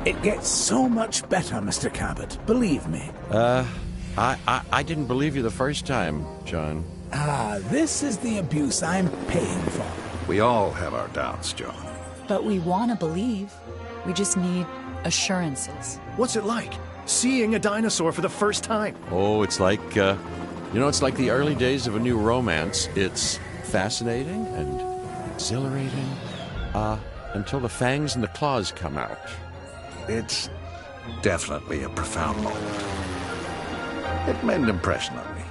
It gets so much better, Mr. Cabot, believe me. I didn't believe you the first time, John. This is the abuse I'm paying for. We all have our doubts, John. But we want to believe. We just need assurances. What's it like, seeing a dinosaur for the first time? Oh, it's like, it's like the early days of a new romance. It's fascinating and exhilarating, until the fangs and the claws come out. It's definitely a profound moment. It made an impression on me.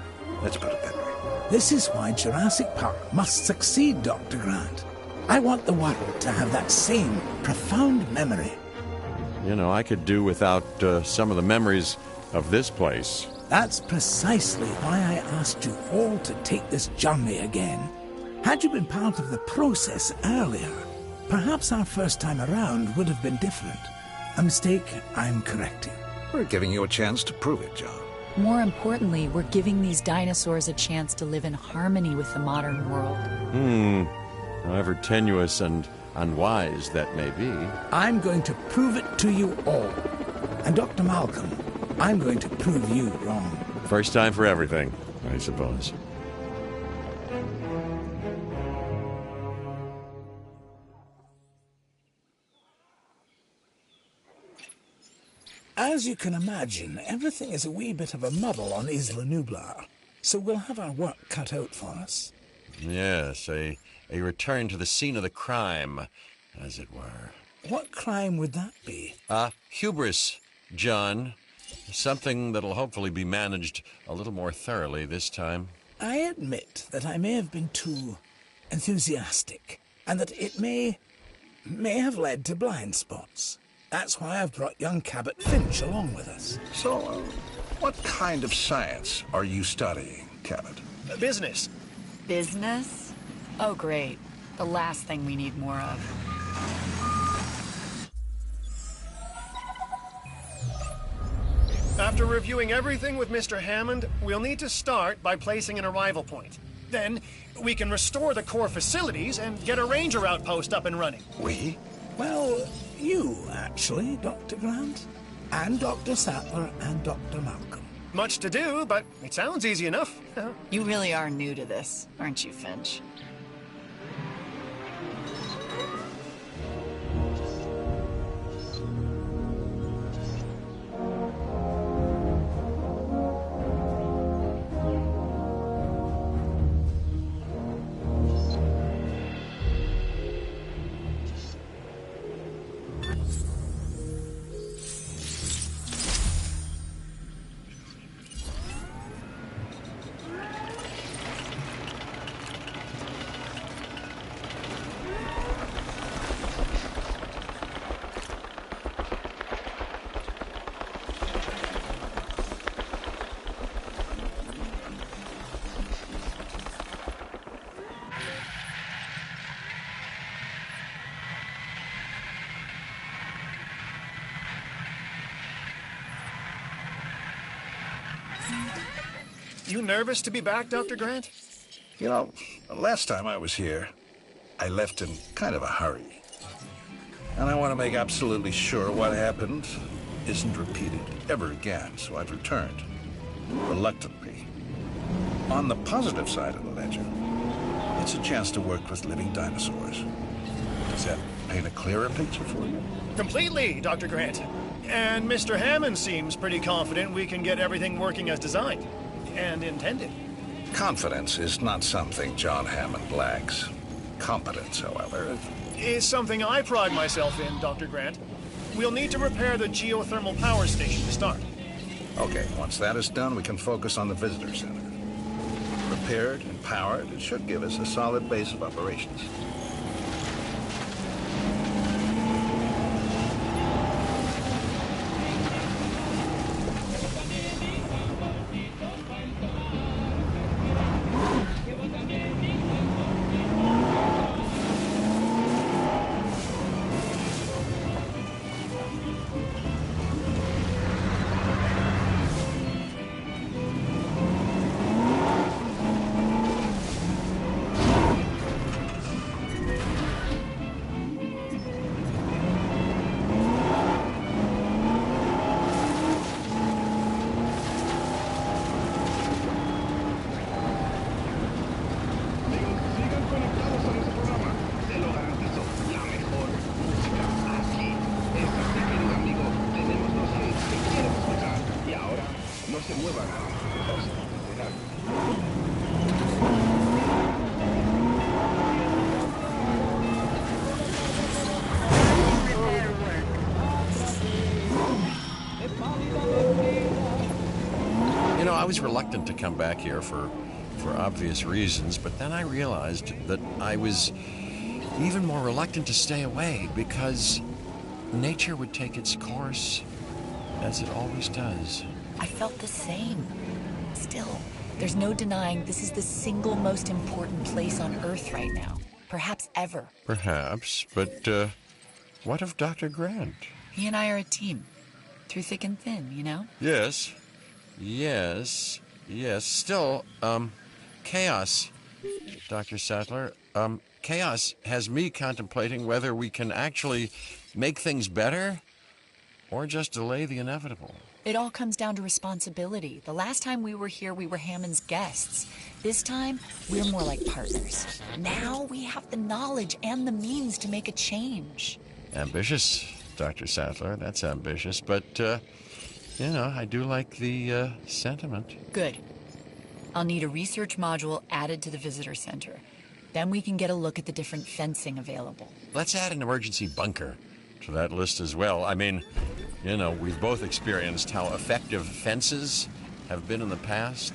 Let's put it that way. This is why Jurassic Park must succeed, Dr. Grant. I want the world to have that same profound memory. You know, I could do without some of the memories of this place. That's precisely why I asked you all to take this journey again. Had you been part of the process earlier, perhaps our first time around would have been different. A mistake I'm correcting. We're giving you a chance to prove it, John. More importantly, we're giving these dinosaurs a chance to live in harmony with the modern world. However tenuous and unwise that may be. I'm going to prove it to you all. And Dr. Malcolm, I'm going to prove you wrong. First time for everything, I suppose. As you can imagine, everything is a wee bit of a muddle on Isla Nublar, so we'll have our work cut out for us. Yes, a return to the scene of the crime, as it were. What crime would that be? Hubris, John. Something that'll hopefully be managed a little more thoroughly this time. I admit that I may have been too enthusiastic, and that it may have led to blind spots. That's why I've brought young Cabot Finch along with us. So, what kind of science are you studying, Cabot? Business. Business? Oh, great. The last thing we need more of. After reviewing everything with Mr. Hammond, we'll need to start by placing an arrival point. Then, we can restore the core facilities and get a ranger outpost up and running. We? Well, you, actually, Dr. Grant, and Dr. Sattler, and Dr. Malcolm. Much to do, but it sounds easy enough. You really are new to this, aren't you, Finch? You nervous to be back, Dr. Grant? You know, last time I was here, I left in kind of a hurry. And I want to make absolutely sure what happened isn't repeated ever again, so I've returned. Reluctantly. On the positive side of the ledger, it's a chance to work with living dinosaurs. Does that paint a clearer picture for you? Completely, Dr. Grant. And Mr. Hammond seems pretty confident we can get everything working as designed and intended. Confidence is not something John Hammond lacks. Competence, however, is something I pride myself in, Dr. Grant. We'll need to repair the geothermal power station to start. Okay, once that is done, we can focus on the visitor center. Repaired and powered, it should give us a solid base of operations. reluctant to come back here for obvious reasons, but then I realized that I was even more reluctant to stay away because nature would take its course, as it always does. I felt the same. Still, there's no denying this is the single most important place on Earth right now. Perhaps ever. Perhaps, but what of Dr. Grant? He and I are a team. Through thick and thin, you know? Yes. Still, chaos, Dr. Sattler. Chaos has me contemplating whether we can actually make things better or just delay the inevitable. It all comes down to responsibility. The last time we were here, we were Hammond's guests. This time, we're more like partners. Now we have the knowledge and the means to make a change. Ambitious, Dr. Sattler. That's ambitious, but, I do like the sentiment. Good. I'll need a research module added to the visitor center. Then we can get a look at the different fencing available. Let's add an emergency bunker to that list as well. I mean, we've both experienced how effective fences have been in the past.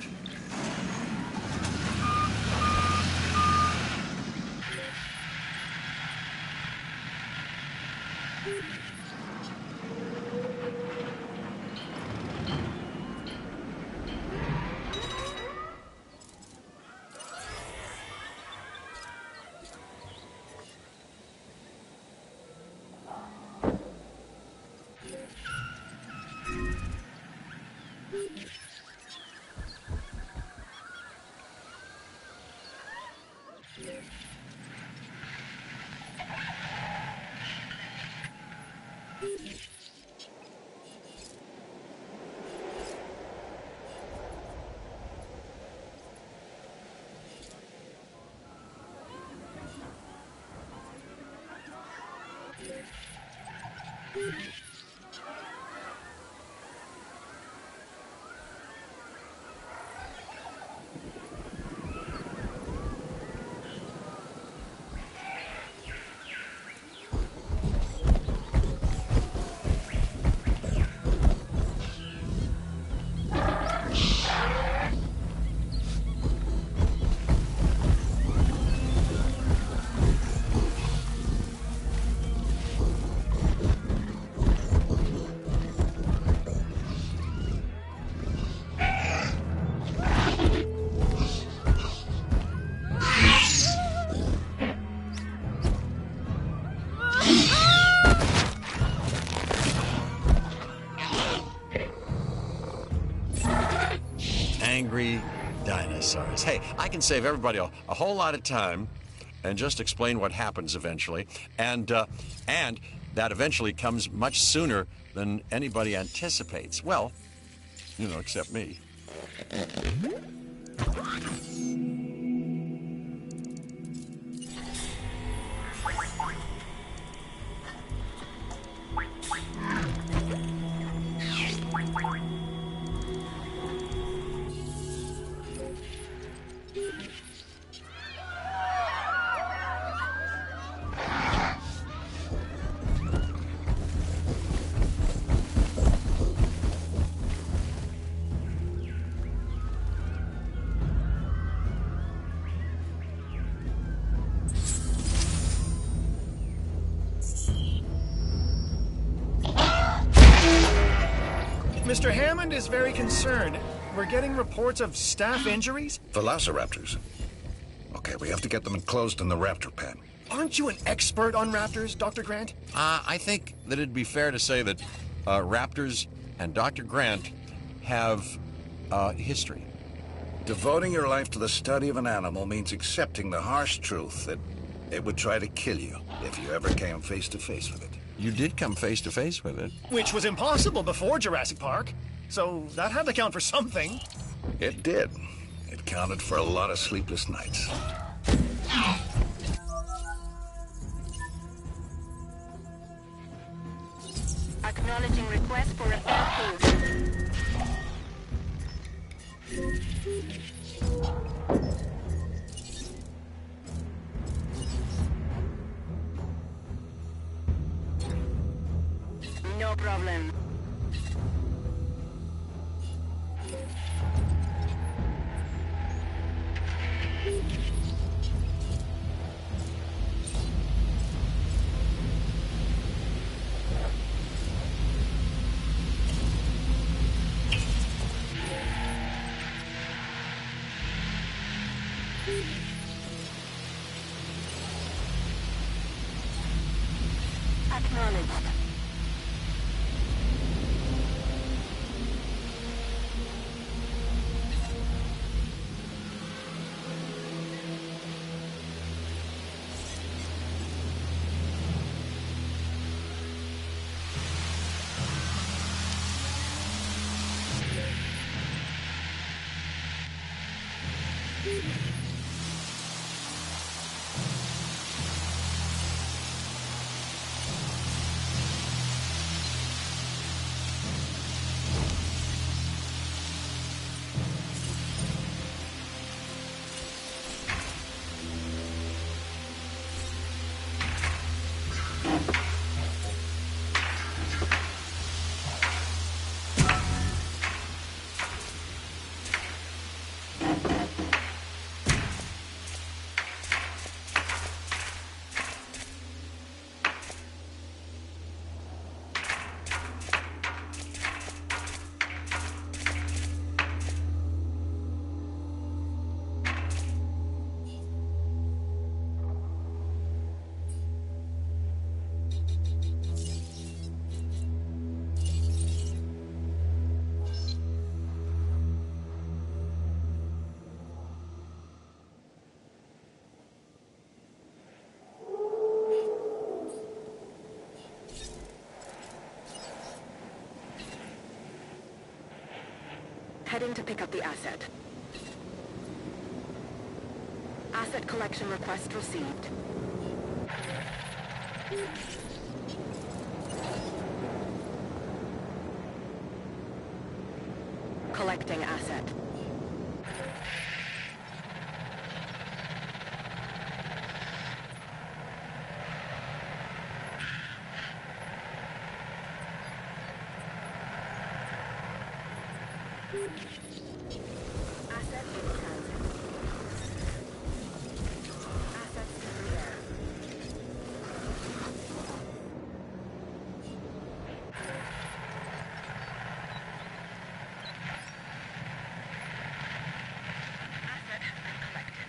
Angry dinosaurs. Hey, I can save everybody a whole lot of time and just explain what happens eventually. And that eventually comes much sooner than anybody anticipates. Well, except me. Mr. Hammond is very concerned. We're getting reports of staff injuries. Velociraptors. Okay, we have to get them enclosed in the raptor pen. Aren't you an expert on raptors, Dr. Grant? I think that it'd be fair to say that raptors and Dr. Grant have history. Devoting your life to the study of an animal means accepting the harsh truth that it would try to kill you if you ever came face to face with it. You did come face to face with it. Which was impossible before Jurassic Park. So that had to count for something. It did. It counted for a lot of sleepless nights. Acknowledging request for a fair food. No problem. Acknowledged. Heading to pick up the asset. Asset collection request received. Collecting asset. Asset in transit. Assets in the air. Asset has been collected.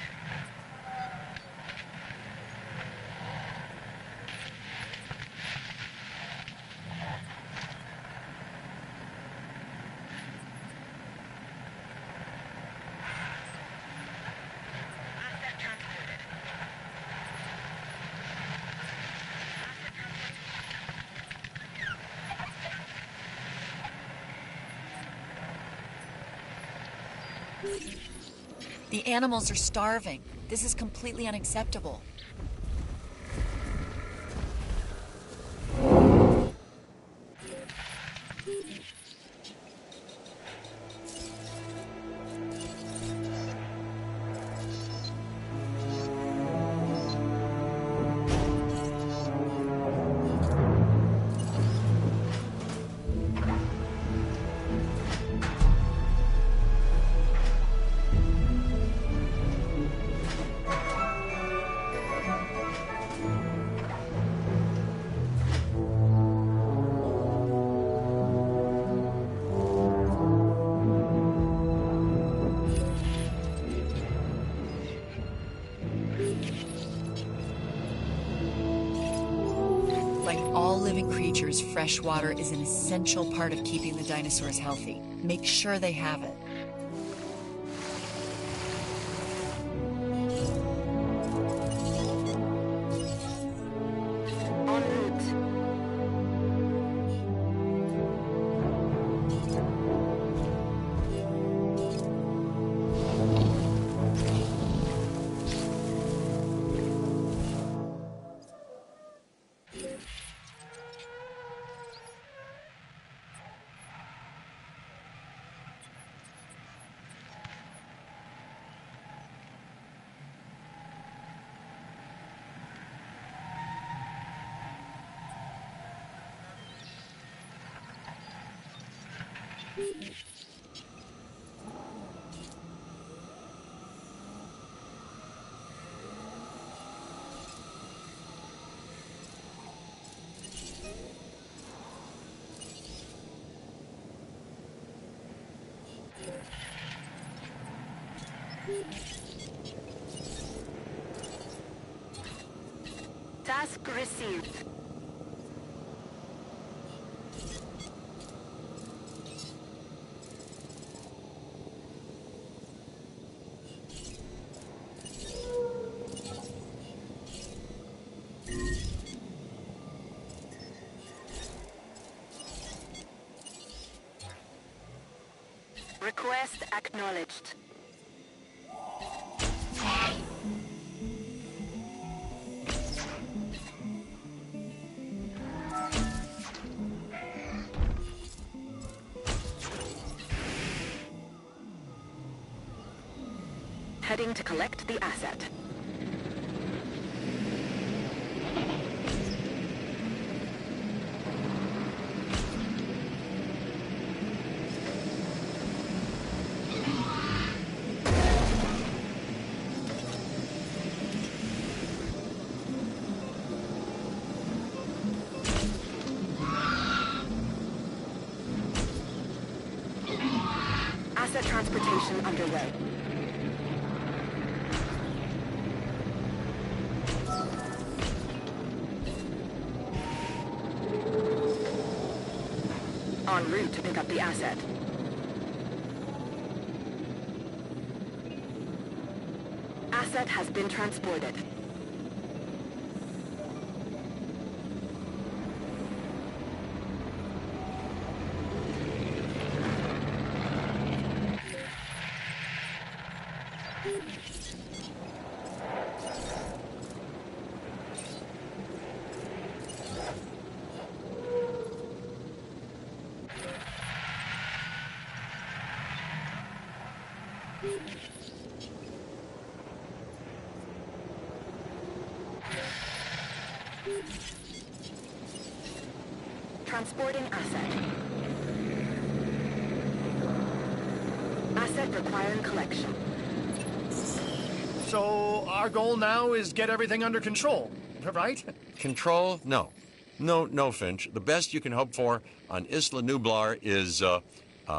Asset transported. Asset transported. The animals are starving. This is completely unacceptable. Like all living creatures, fresh water is an essential part of keeping the dinosaurs healthy. Make sure they have it. En route. Task received. Request acknowledged. Heading to collect the asset. Asset transportation underway. En route to pick up the asset. Asset has been transported. Transporting asset. Asset requiring collection. So our goal now is get everything under control, right? Control? No. No, Finch. The best you can hope for on Isla Nublar is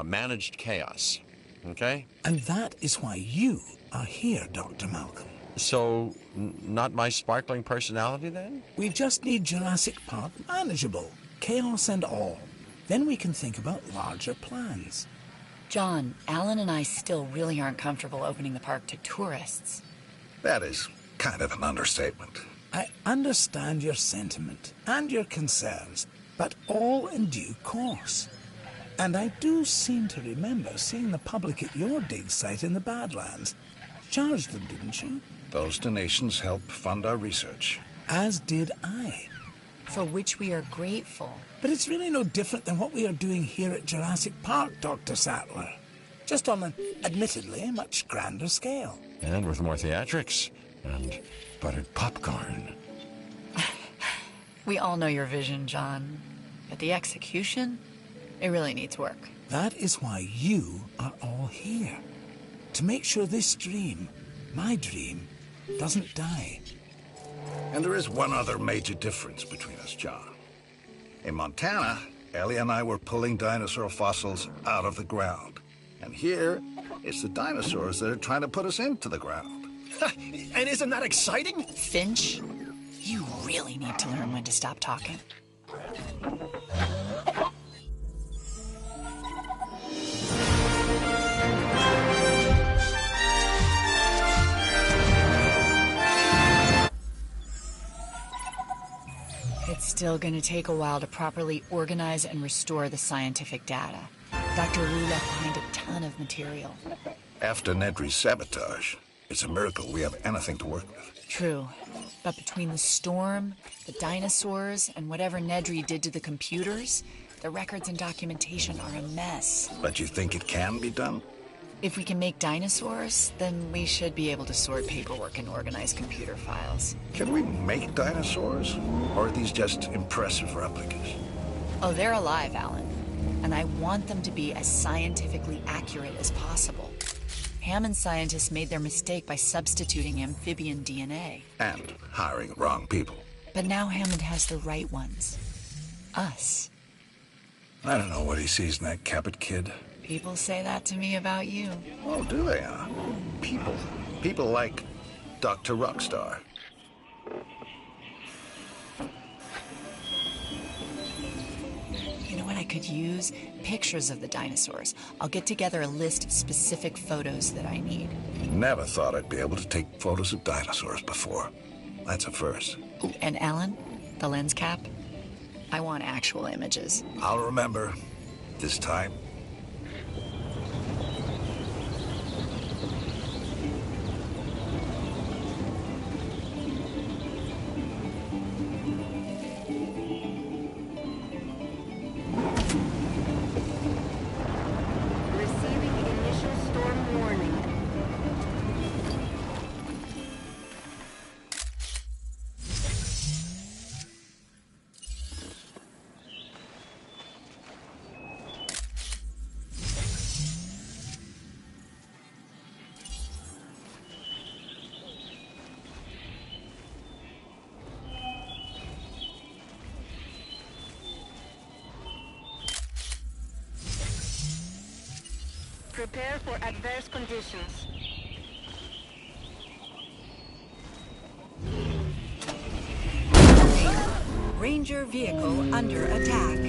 managed chaos. Okay? And that is why you are here, Dr. Malcolm. So, not my sparkling personality, then? We just need Jurassic Park manageable, chaos and all. Then we can think about larger plans. John, Alan and I still really aren't comfortable opening the park to tourists. That is kind of an understatement. I understand your sentiment and your concerns, but all in due course. And I do seem to remember seeing the public at your dig site in the Badlands. Charged them, didn't you? Those donations help fund our research. As did I. For which we are grateful. But it's really no different than what we are doing here at Jurassic Park, Dr. Sattler. Just on an, admittedly, much grander scale. And with more theatrics. And buttered popcorn. We all know your vision, John. But the execution, it really needs work. That is why you are all here. To make sure this dream, my dream, doesn't die. And there is one other major difference between us, John. In Montana, Ellie and I were pulling dinosaur fossils out of the ground. And here, it's the dinosaurs that are trying to put us into the ground. And isn't that exciting? Finch, you really need to learn when to stop talking. It's still going to take a while to properly organize and restore the scientific data. Dr. Wu left behind a ton of material. After Nedry's sabotage, it's a miracle we have anything to work with. True. But between the storm, the dinosaurs, and whatever Nedry did to the computers, the records and documentation are a mess. But you think it can be done? If we can make dinosaurs, then we should be able to sort paperwork and organize computer files. Can we make dinosaurs? Or are these just impressive replicas? Oh, they're alive, Alan. And I want them to be as scientifically accurate as possible. Hammond scientists made their mistake by substituting amphibian DNA. And hiring wrong people. But now Hammond has the right ones. Us. I don't know what he sees in that Cabot kid. People say that to me about you. Oh, do they? People like Dr. Rockstar. could use pictures of the dinosaurs. I'll get together a list of specific photos that I need. Never thought I'd be able to take photos of dinosaurs before. That's a first. Ooh, and Alan, the lens cap? I want actual images. I'll remember. This time. Receiving initial storm warning. Prepare for adverse conditions. Ranger vehicle under attack.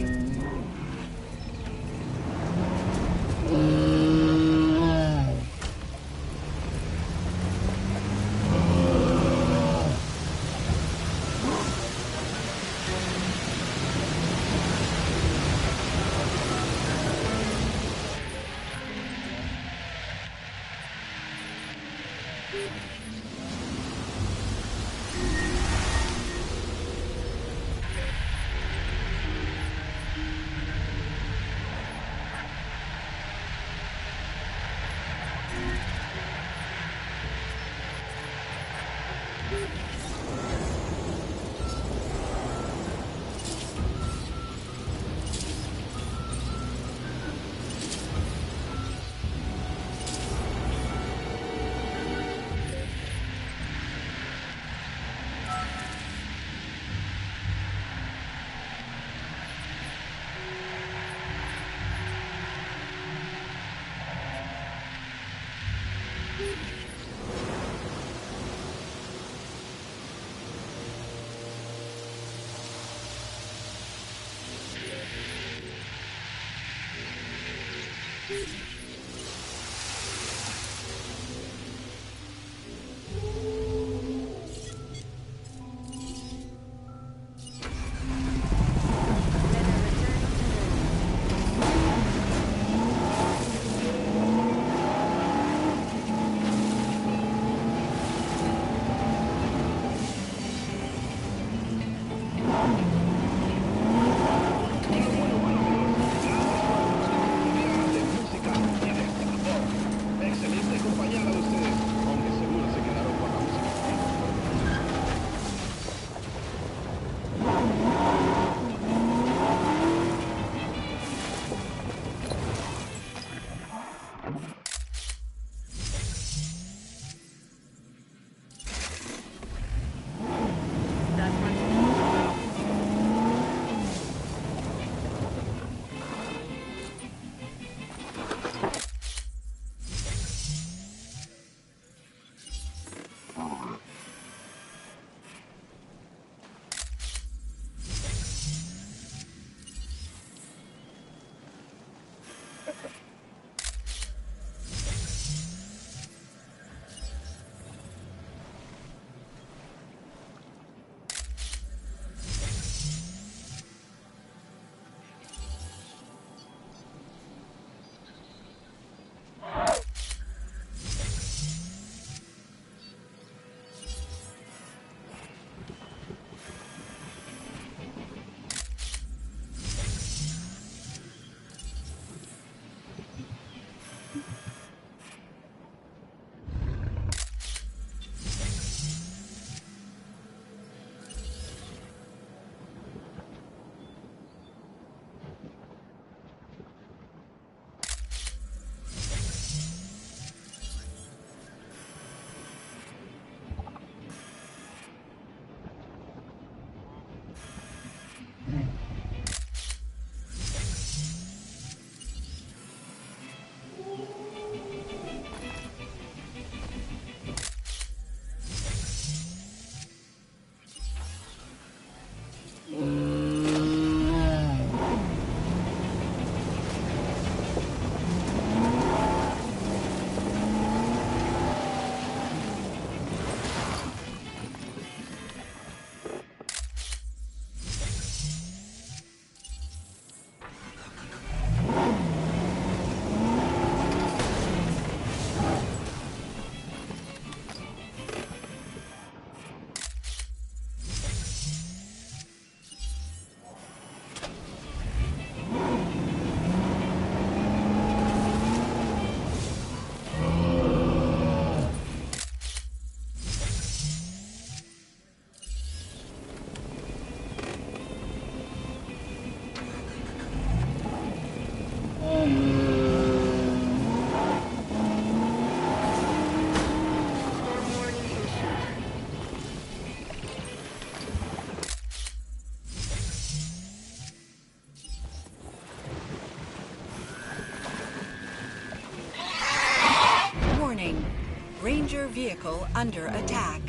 vehicle under attack.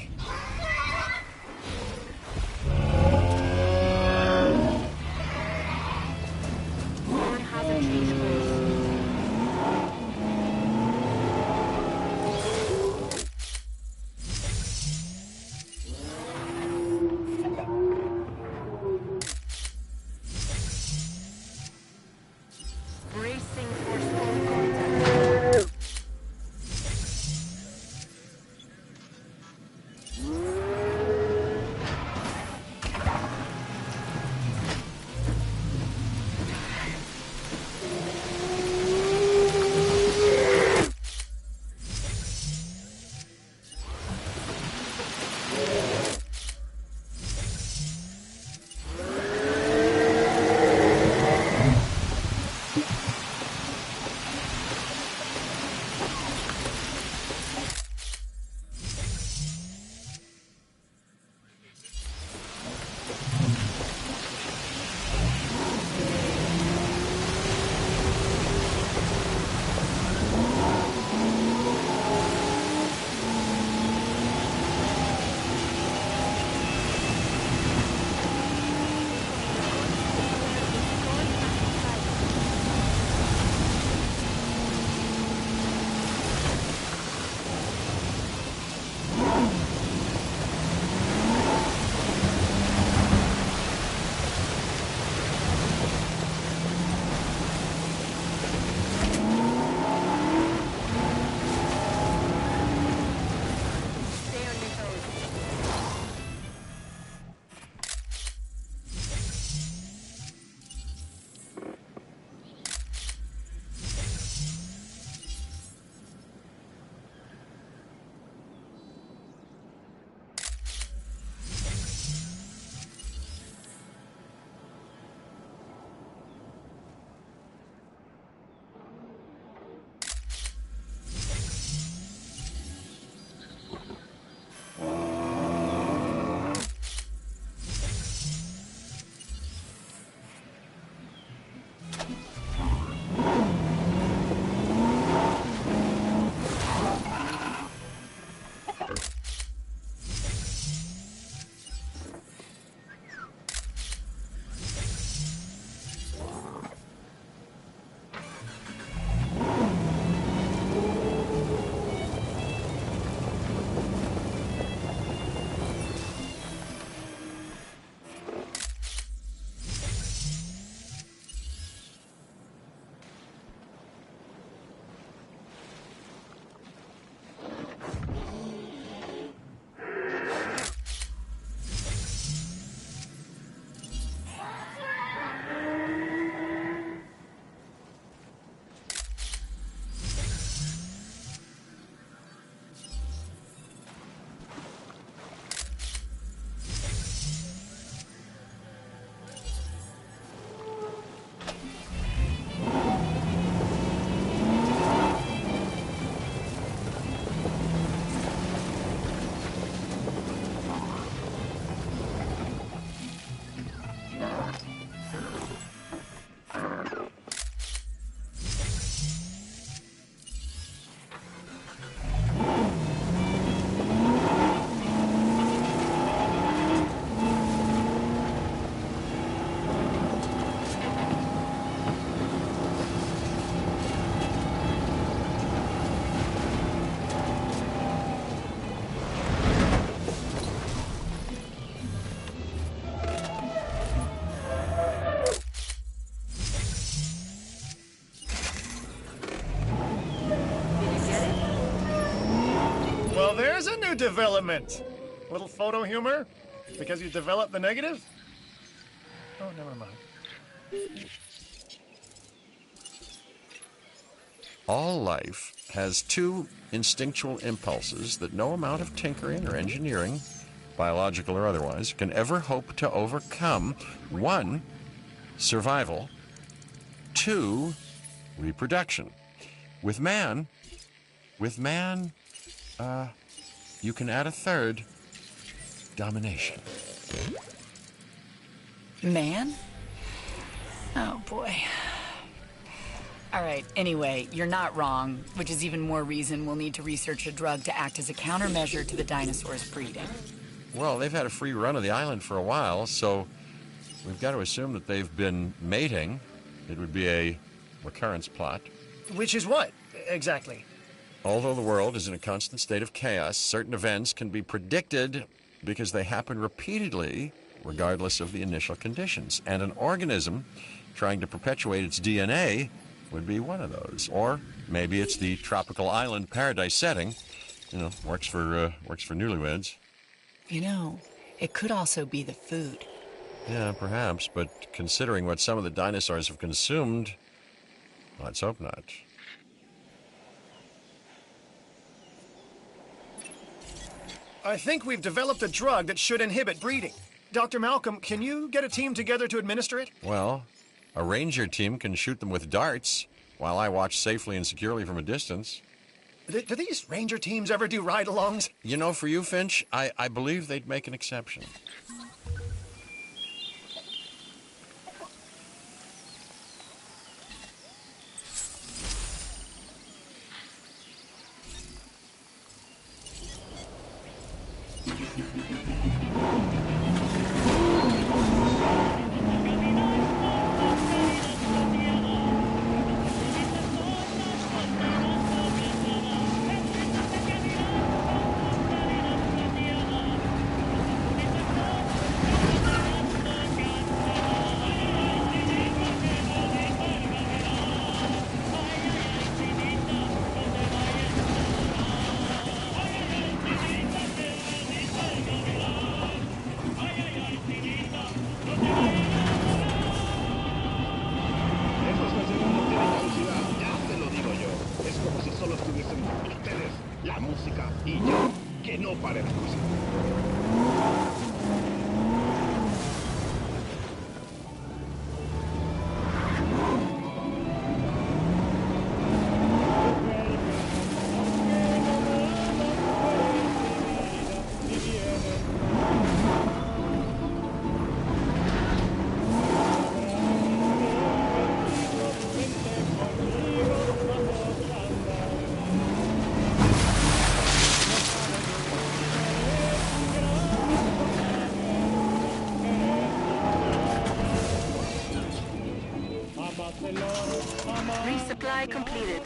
One hazard change course. Bracing for storm contact. Stay on your toes. Well, there's a new development. Little photo humor? Because you developed the negative? Oh, never mind. All life has two instinctual impulses that no amount of tinkering or engineering, biological or otherwise, can ever hope to overcome. One, survival. Two, reproduction. With man, you can add a third, domination. Man? Oh boy. All right, anyway, you're not wrong, which is even more reason we'll need to research a drug to act as a countermeasure to the dinosaurs' breeding. Well, they've had a free run of the island for a while, so we've got to assume that they've been mating. It would be a recurrence plot. Which is what, exactly? Although the world is in a constant state of chaos, certain events can be predicted because they happen repeatedly, regardless of the initial conditions. And an organism trying to perpetuate its DNA would be one of those. Or maybe it's the tropical island paradise setting. You know, works for newlyweds. You know, it could also be the food. Yeah, perhaps, but considering what some of the dinosaurs have consumed, let's hope not. I think we've developed a drug that should inhibit breeding. Dr. Malcolm, can you get a team together to administer it? Well, a ranger team can shoot them with darts, while I watch safely and securely from a distance. Do these ranger teams ever do ride-alongs? You know, for you, Finch, I believe they'd make an exception. Resupply completed.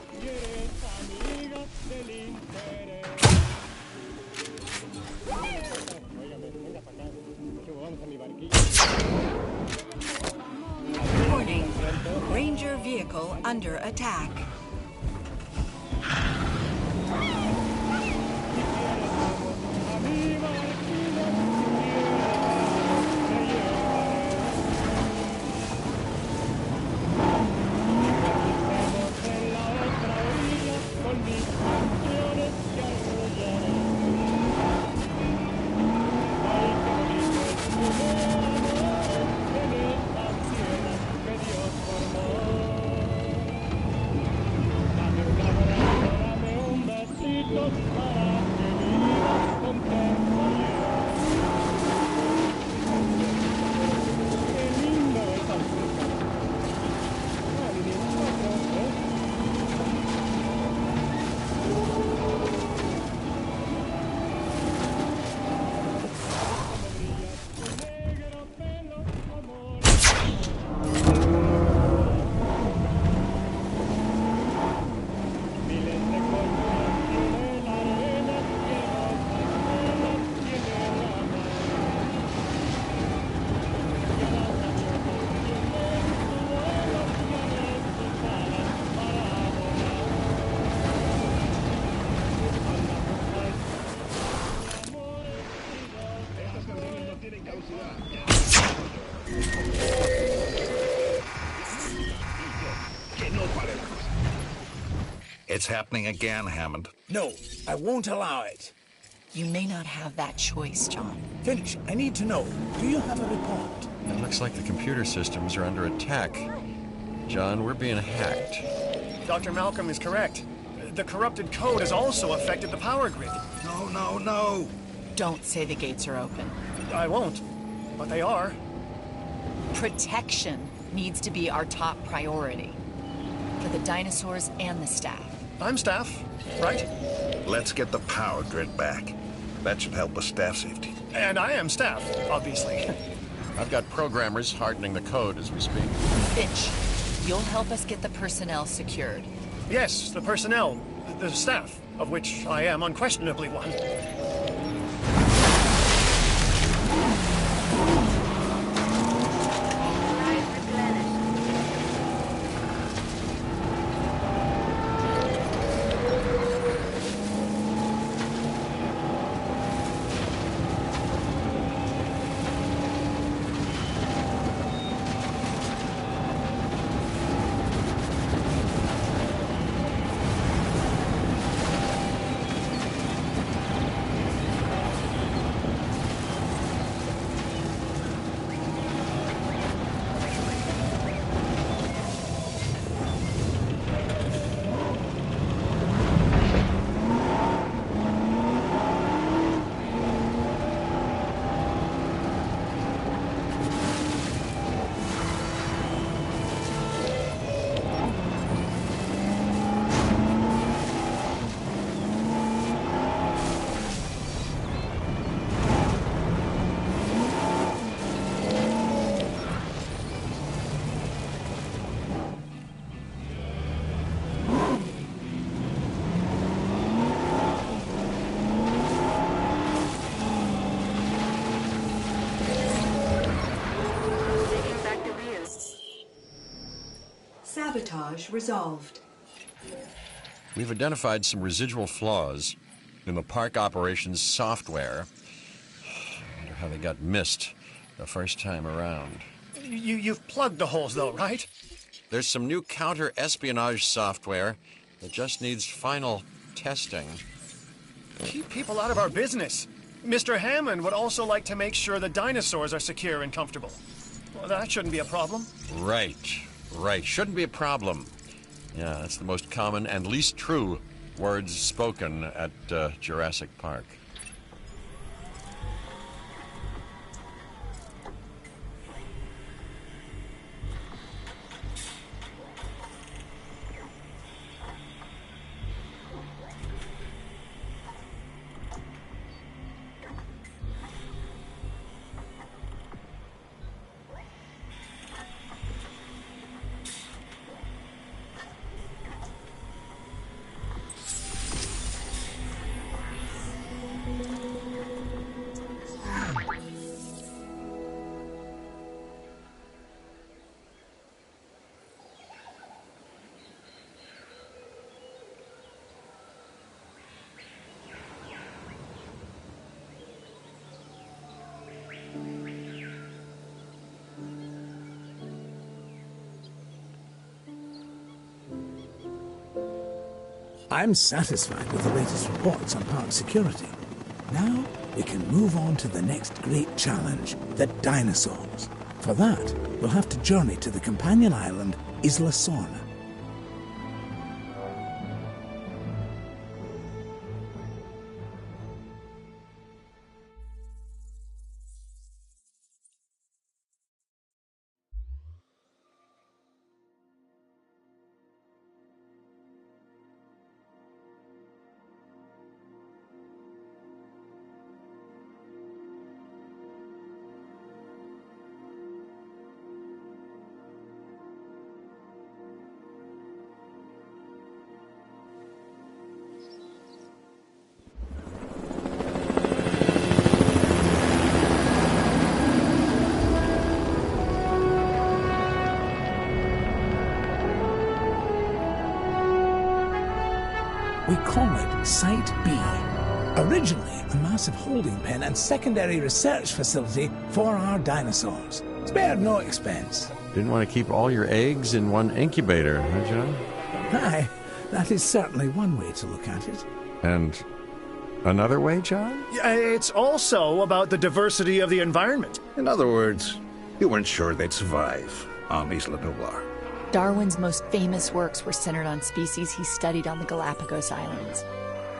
Warning. Ranger vehicle under attack. It's happening again, Hammond. No, I won't allow it. You may not have that choice, John. Finch, I need to know, do you have a report? It looks like the computer systems are under attack. John, we're being hacked. Dr. Malcolm is correct. The corrupted code has also affected the power grid. No. Don't say the gates are open. I won't, but they are. Protection needs to be our top priority. The the dinosaurs and the staff. I'm staff, right? Let's get the power grid back. That should help with staff safety. And I am staff, obviously. I've got programmers hardening the code as we speak. Finch, you'll help us get the personnel secured. Yes, the personnel, the staff, of which I am unquestionably one. Sabotage resolved. We've identified some residual flaws in the park operations software. I wonder how they got missed the first time around. You've plugged the holes, though, right? There's some new counter-espionage software that just needs final testing. Keep people out of our business. Mr. Hammond would also like to make sure the dinosaurs are secure and comfortable. Well, that shouldn't be a problem. Right. Shouldn't be a problem. Yeah, that's the most common and least true words spoken at Jurassic Park. I'm satisfied with the latest reports on park security. Now we can move on to the next great challenge, the dinosaurs. For that, we'll have to journey to the companion island, Isla Sorna. We call it Site B. Originally a massive holding pen and secondary research facility for our dinosaurs. Spared no expense. Didn't want to keep all your eggs in one incubator, huh, John? Aye, that is certainly one way to look at it. And another way, John? It's also about the diversity of the environment. In other words, you weren't sure they'd survive on Isla Nublar. Darwin's most famous works were centered on species he studied on the Galapagos Islands.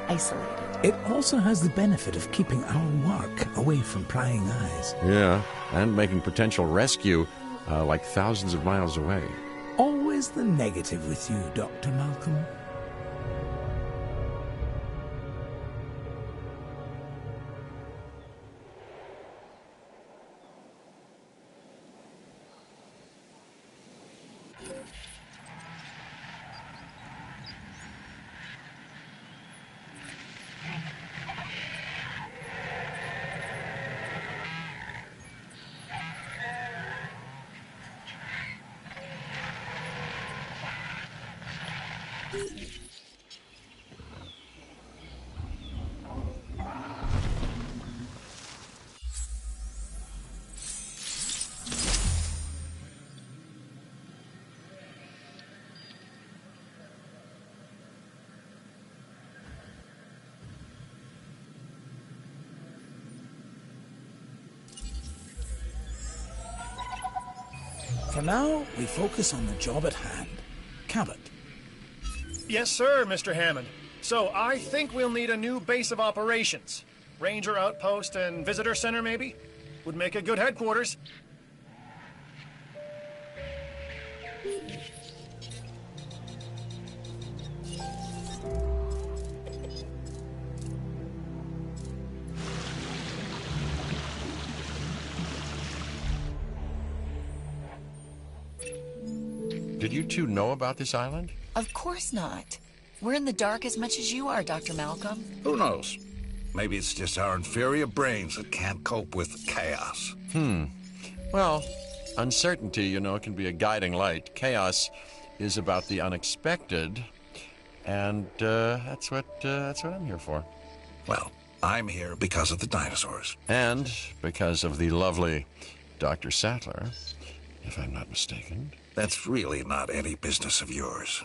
Isolated. It also has the benefit of keeping our work away from prying eyes. Yeah, and making potential rescue like thousands of miles away. Always Where's the negative with you, Dr. Malcolm? For now, we focus on the job at hand. Cabot. Yes, sir, Mr. Hammond. So I think we'll need a new base of operations. Ranger outpost and visitor center, maybe? Would make a good headquarters. Did you two know about this island? Of course not. We're in the dark as much as you are, Dr. Malcolm. Who knows? Maybe it's just our inferior brains that can't cope with chaos. Well, uncertainty, you know, can be a guiding light. Chaos is about the unexpected, and that's what I'm here for. Well, I'm here because of the dinosaurs. And because of the lovely Dr. Sattler, if I'm not mistaken. That's really not any business of yours.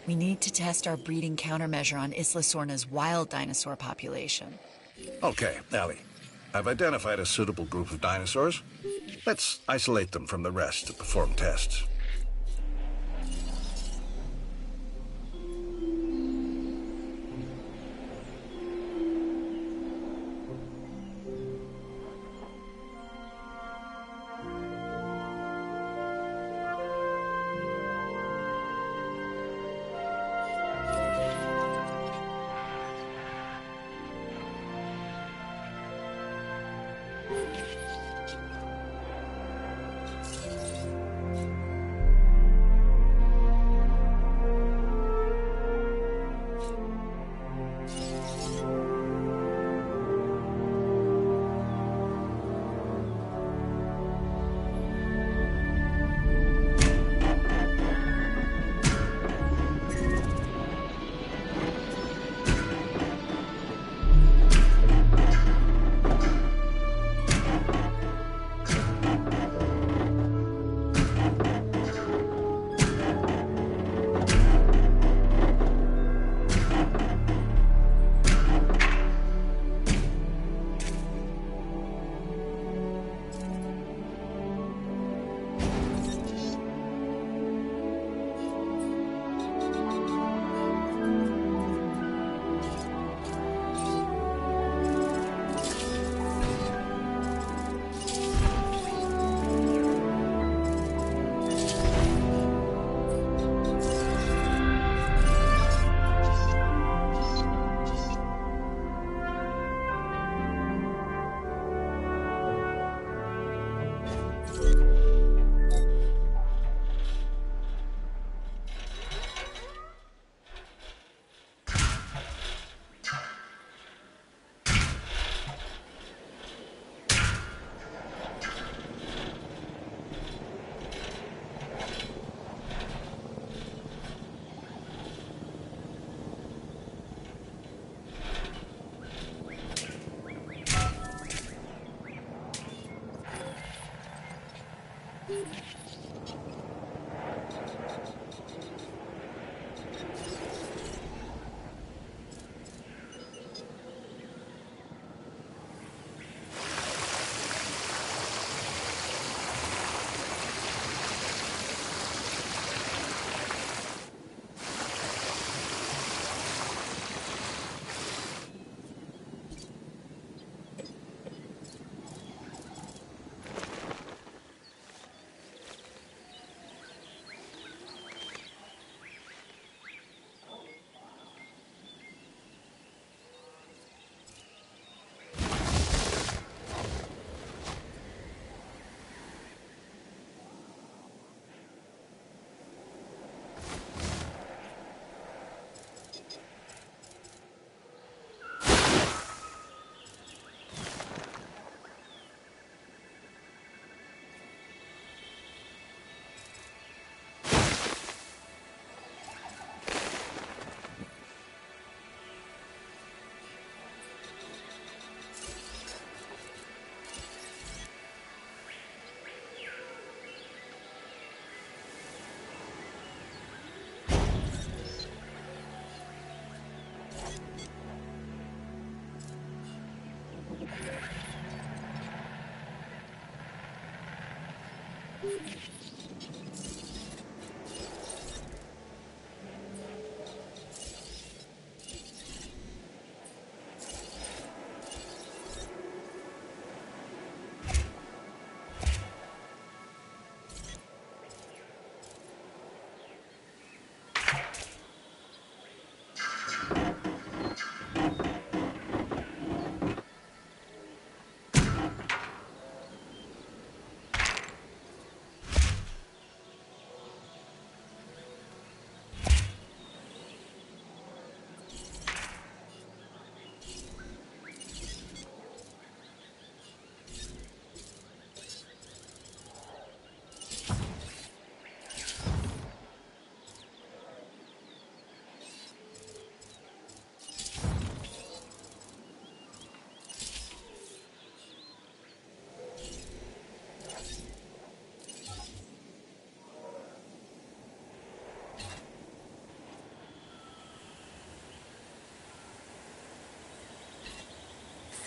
We need to test our breeding countermeasure on Isla Sorna's wild dinosaur population. Okay, Allie. I've identified a suitable group of dinosaurs. Let's isolate them from the rest to perform tests.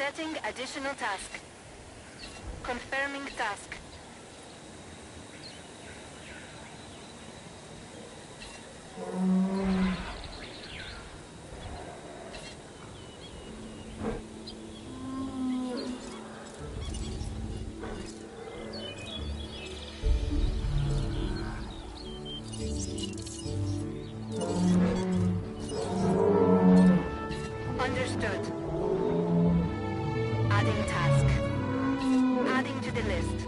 Setting additional task. Confirming task. Understood. Adding task. Adding to the list.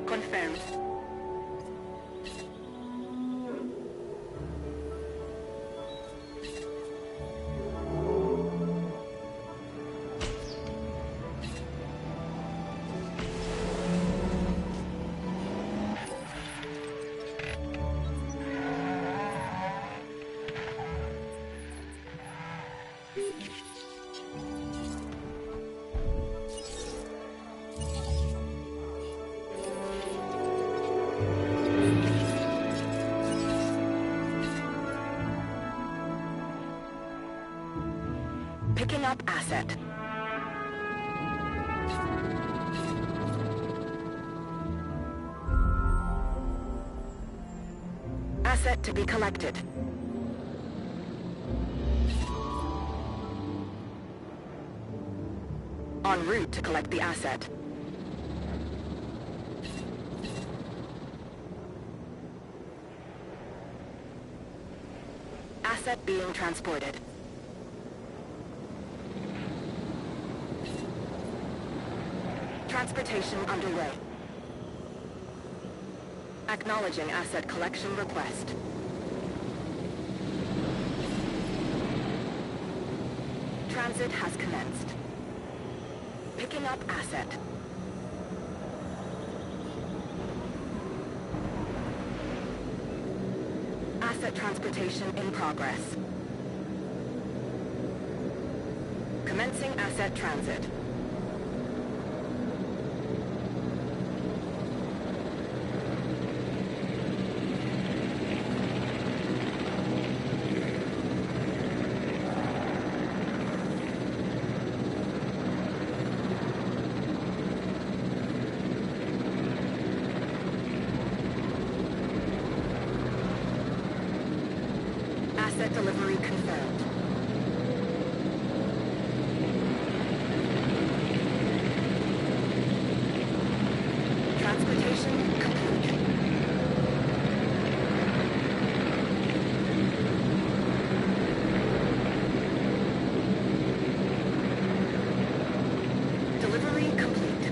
Confirmed. Picking up asset. Asset to be collected. En route to collect the asset. Asset being transported. Transportation underway. Acknowledging asset collection request. Transit has commenced. Picking up asset. Asset transportation in progress. Commencing asset transit. Asset delivery confirmed. Transportation complete. Delivery complete.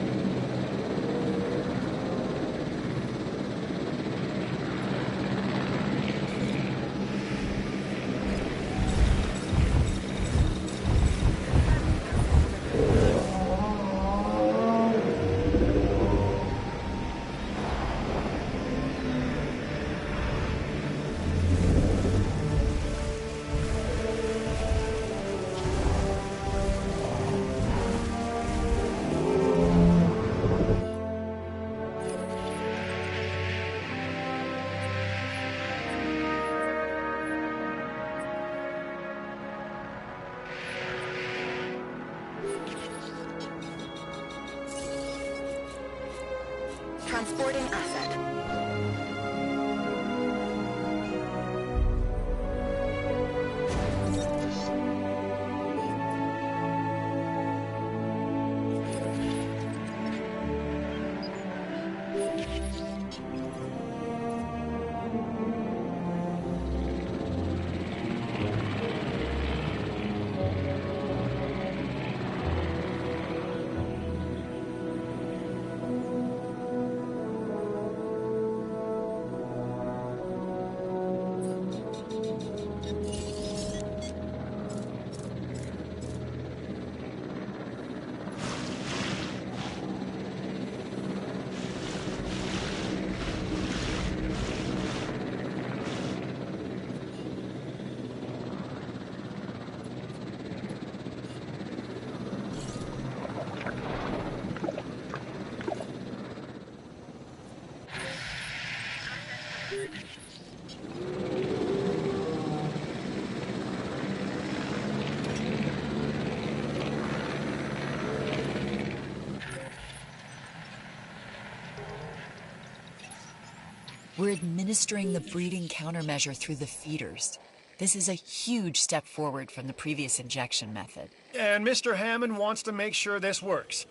We're administering the breeding countermeasure through the feeders. This is a huge step forward from the previous injection method. And Mr. Hammond wants to make sure this works.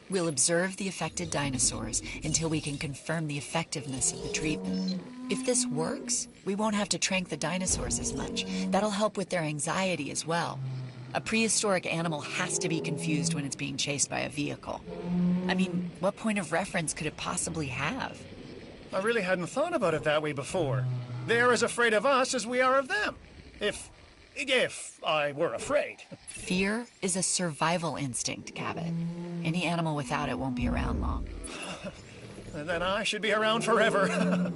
We'll observe the affected dinosaurs until we can confirm the effectiveness of the treatment. If this works, we won't have to trank the dinosaurs as much. That'll help with their anxiety as well. A prehistoric animal has to be confused when it's being chased by a vehicle. I mean, what point of reference could it possibly have? I really hadn't thought about it that way before. They're as afraid of us as we are of them. If I were afraid. Fear is a survival instinct, Cabot. Any animal without it won't be around long. Then I should be around forever.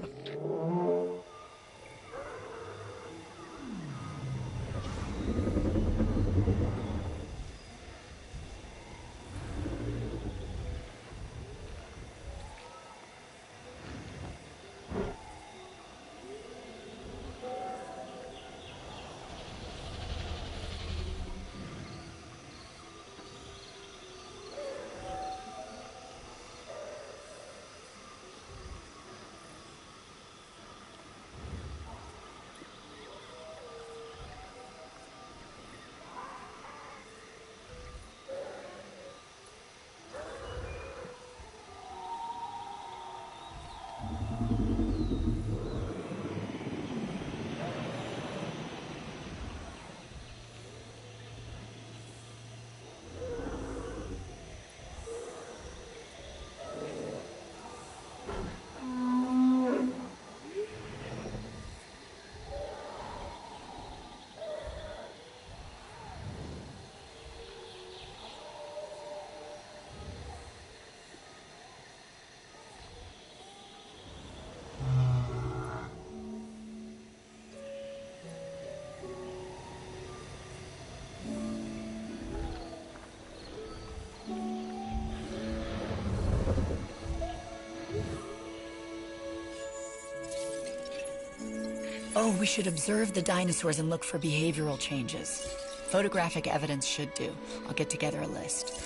Oh, we should observe the dinosaurs and look for behavioral changes. Photographic evidence should do. I'll get together a list.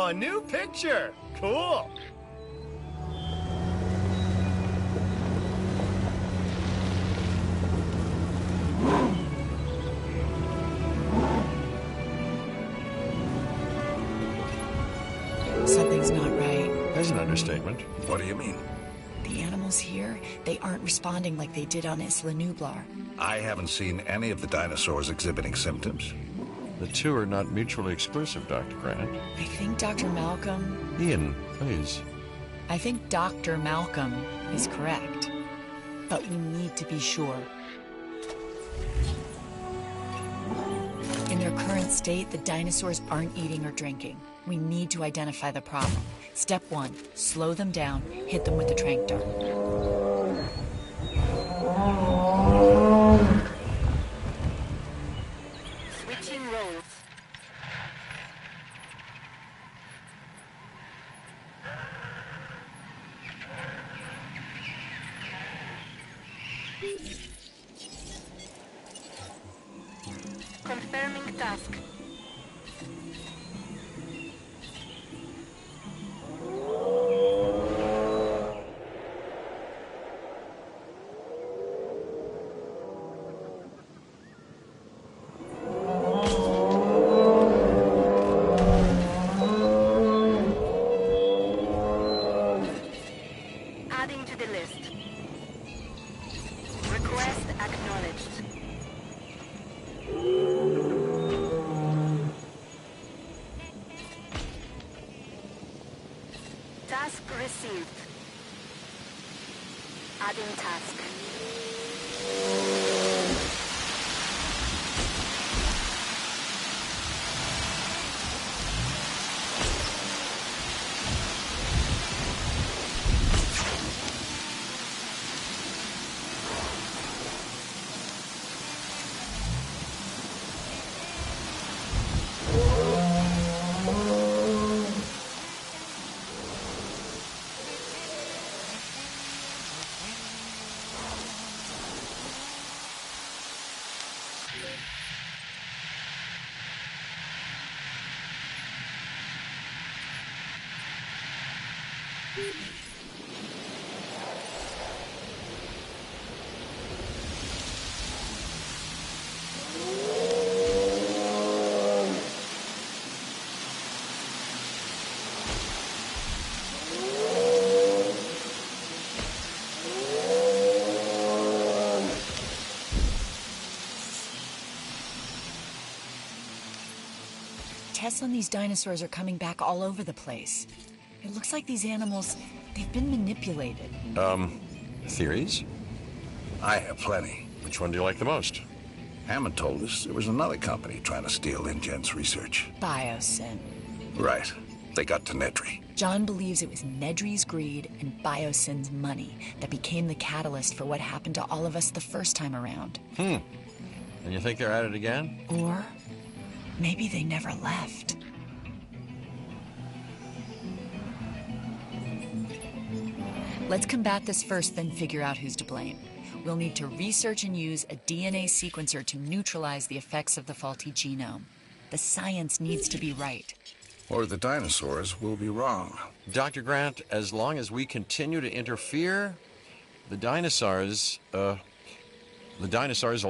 A new picture. Cool. Something's not right. That's an understatement. What do you mean? The animals here, they aren't responding like they did on Isla Nublar. I haven't seen any of the dinosaurs exhibiting symptoms. The two are not mutually exclusive, Dr. Grant. I think Dr. Malcolm... Ian, please. I think Dr. Malcolm is correct. But we need to be sure. In their current state, the dinosaurs aren't eating or drinking. We need to identify the problem. Step 1, slow them down, hit them with the tranq dart. Switching roles. Confirming task. Adding to the list. Request acknowledged. Task received. Adding task. Tests on these dinosaurs are coming back all over the place. It looks like these animals, they've been manipulated. Theories? I have plenty. Which one do you like the most? Hammond told us there was another company trying to steal InGen's research. Biosyn. Right. They got to Nedry. John believes it was Nedry's greed and Biosyn's money that became the catalyst for what happened to all of us the first time around. And you think they're at it again? Or maybe they never left. Let's combat this first, then figure out who's to blame. We'll need to research and use a DNA sequencer to neutralize the effects of the faulty genome. The science needs to be right. Or the dinosaurs will be wrong. Dr. Grant, as long as we continue to interfere, the dinosaurs will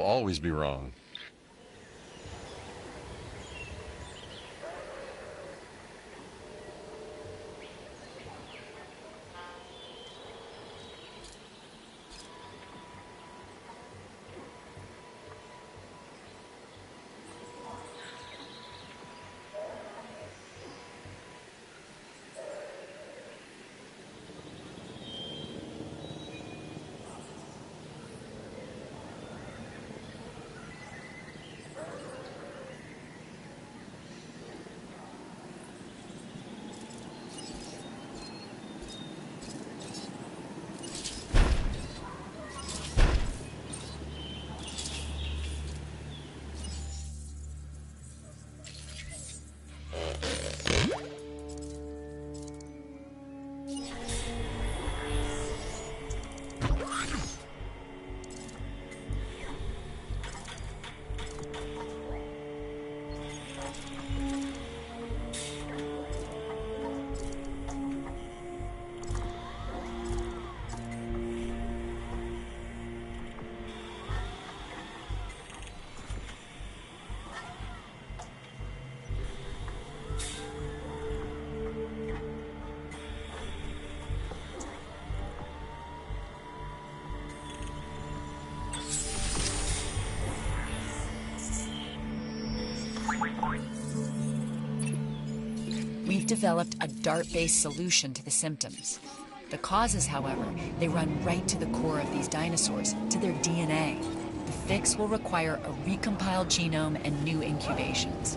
always be wrong. We've developed a DART-based solution to the symptoms. The causes, however, they run right to the core of these dinosaurs, to their DNA. The fix will require a recompiled genome and new incubations.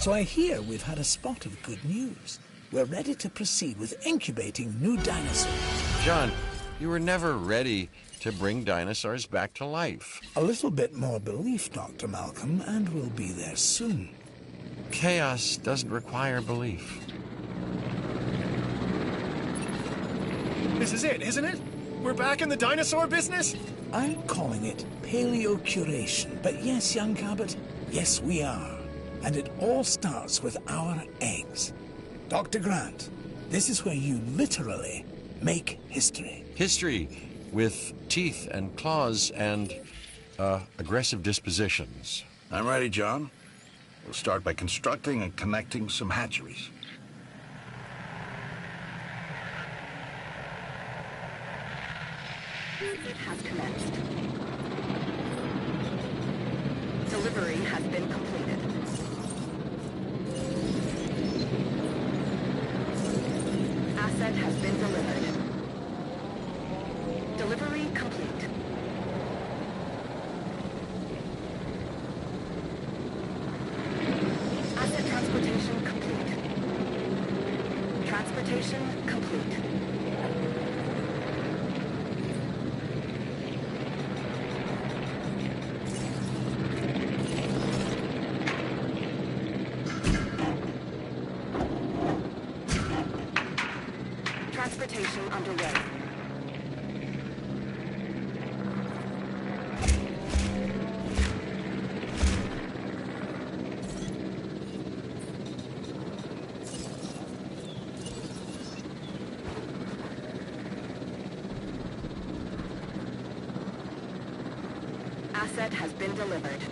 So I hear we've had a spot of good news. We're ready to proceed with incubating new dinosaurs. John, you were never ready to bring dinosaurs back to life. A little bit more belief, Dr. Malcolm, and we'll be there soon. Chaos doesn't require belief. This is it, isn't it? We're back in the dinosaur business? I'm calling it paleo-curation, but yes, young Cabot, yes we are. And it all starts with our eggs. Dr. Grant, this is where you literally make history. History with teeth and claws and aggressive dispositions. I'm ready, John. We'll start by constructing and connecting some hatcheries. It has commenced. Delivery has been completed. Asset has been delivered. Delivery complete. Asset transportation complete. Transportation complete. Transportation underway. Asset has been delivered.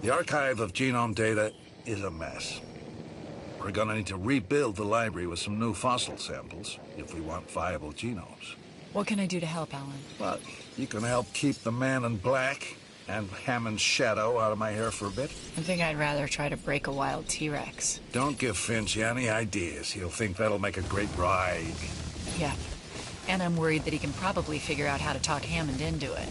The archive of genome data is a mess. We're gonna need to rebuild the library with some new fossil samples if we want viable genomes. What can I do to help, Alan? Well, you can help keep the man in black and Hammond's shadow out of my hair for a bit. I think I'd rather try to break a wild T-Rex. Don't give Finch any ideas. He'll think that'll make a great ride. Yeah. And I'm worried that he can probably figure out how to talk Hammond into it.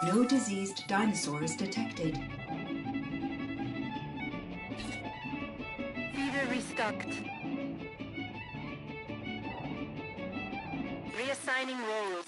No diseased dinosaurs detected. Feeder restocked. Reassigning roles.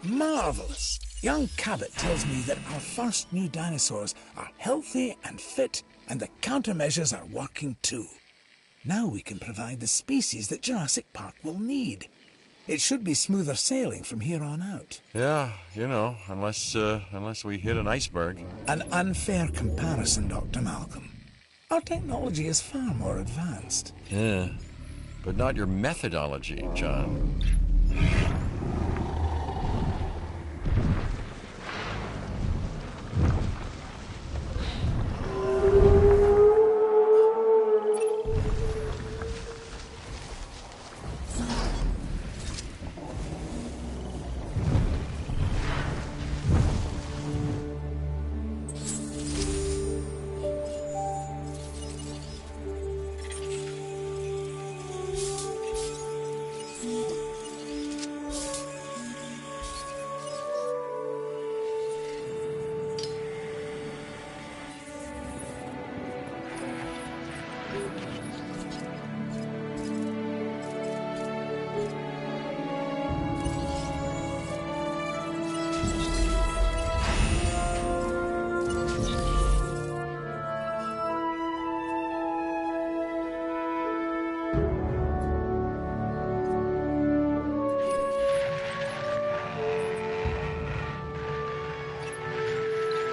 Marvelous! Young Cabot tells me that our first new dinosaurs are healthy and fit, and the countermeasures are working too. Now we can provide the species that Jurassic Park will need. It should be smoother sailing from here on out. Yeah, you know, unless we hit an iceberg. An unfair comparison, Dr. Malcolm. Our technology is far more advanced. Yeah, but not your methodology, John.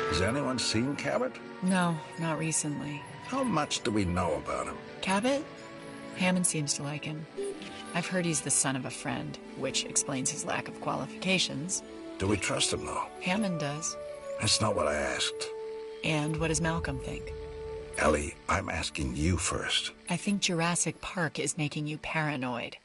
Has anyone seen Cabot? No, not recently. How much do we know about him? Cabot? Hammond seems to like him. I've heard he's the son of a friend, which explains his lack of qualifications. Do we trust him, though? Hammond does. That's not what I asked. And what does Malcolm think? Ellie, I'm asking you first. I think Jurassic Park is making you paranoid.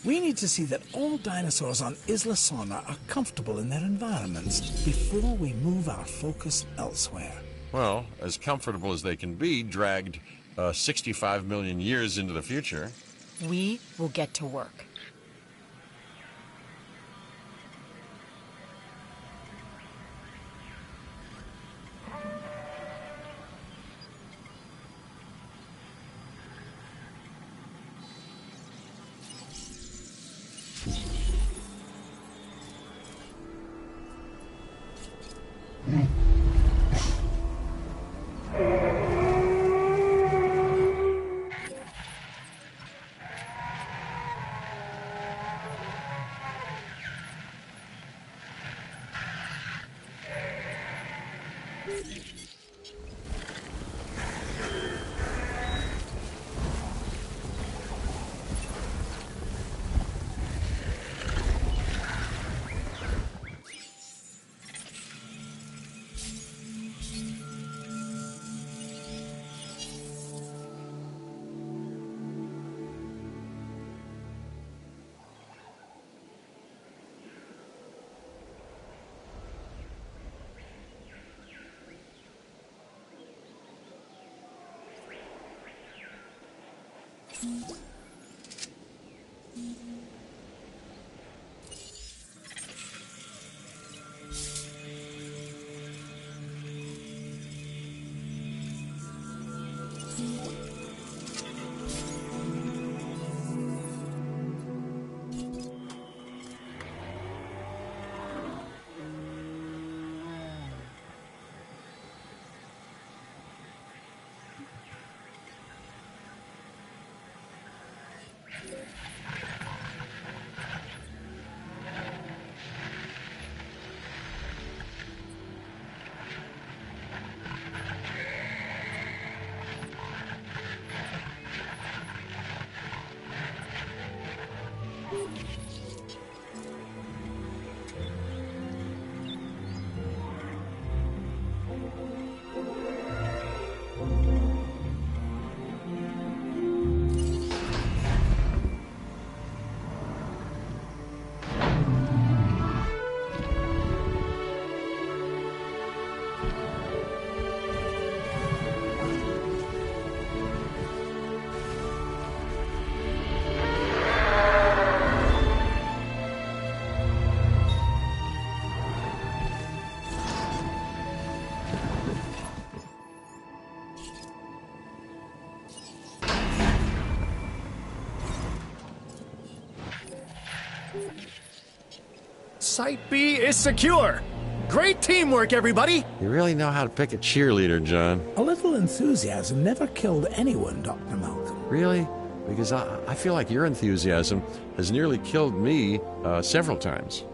We need to see that all dinosaurs on Isla Sorna are comfortable in their environments before we move our focus elsewhere. Well, as comfortable as they can be, dragged 65 million years into the future. We will get to work. Site B is secure. Great teamwork, everybody. You really know how to pick a cheerleader, John. A little enthusiasm never killed anyone, Dr. Malcolm. Really? Because I feel like your enthusiasm has nearly killed me several times.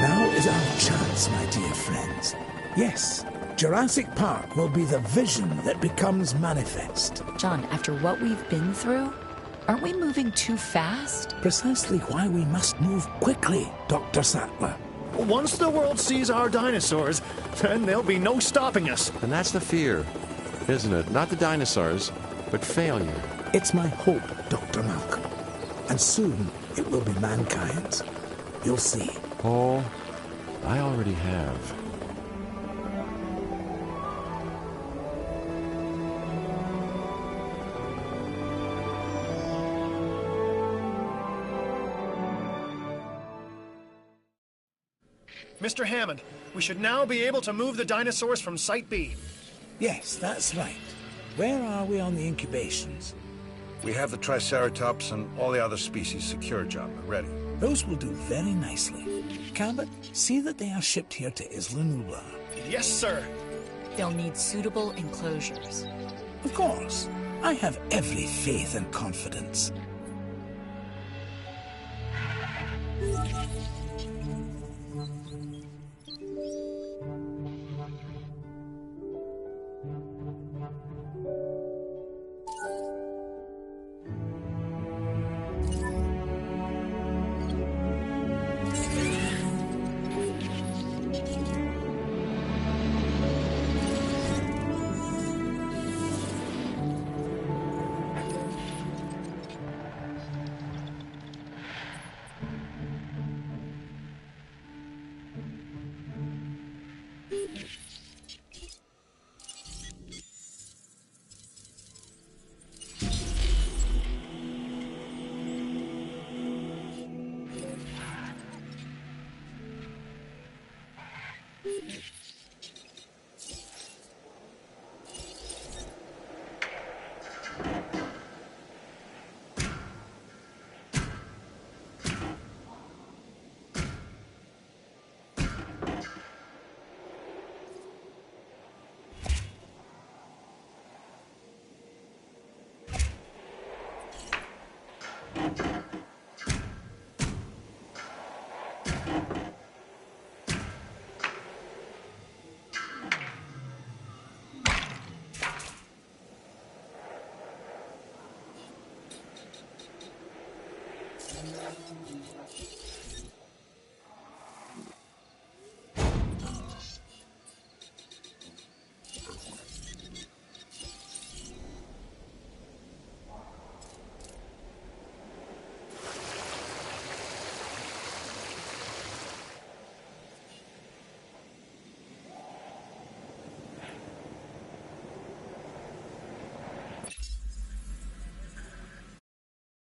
Now is our chance, my dear friends. Yes, Jurassic Park will be the vision that becomes manifest. John, after what we've been through, aren't we moving too fast? Precisely why we must move quickly, Dr. Sattler. Once the world sees our dinosaurs, then there'll be no stopping us. And that's the fear, isn't it? Not the dinosaurs, but failure. It's my hope, Dr. Malcolm. And soon it will be mankind's. You'll see. Paul, I already have. Mr. Hammond, we should now be able to move the dinosaurs from Site B. Yes, that's right. Where are we on the incubations? We have the Triceratops and all the other species secure, John. We're ready. Those will do very nicely. Cabot, see that they are shipped here to Isla Nublar. Yes, sir. They'll need suitable enclosures. Of course. I have every faith and confidence.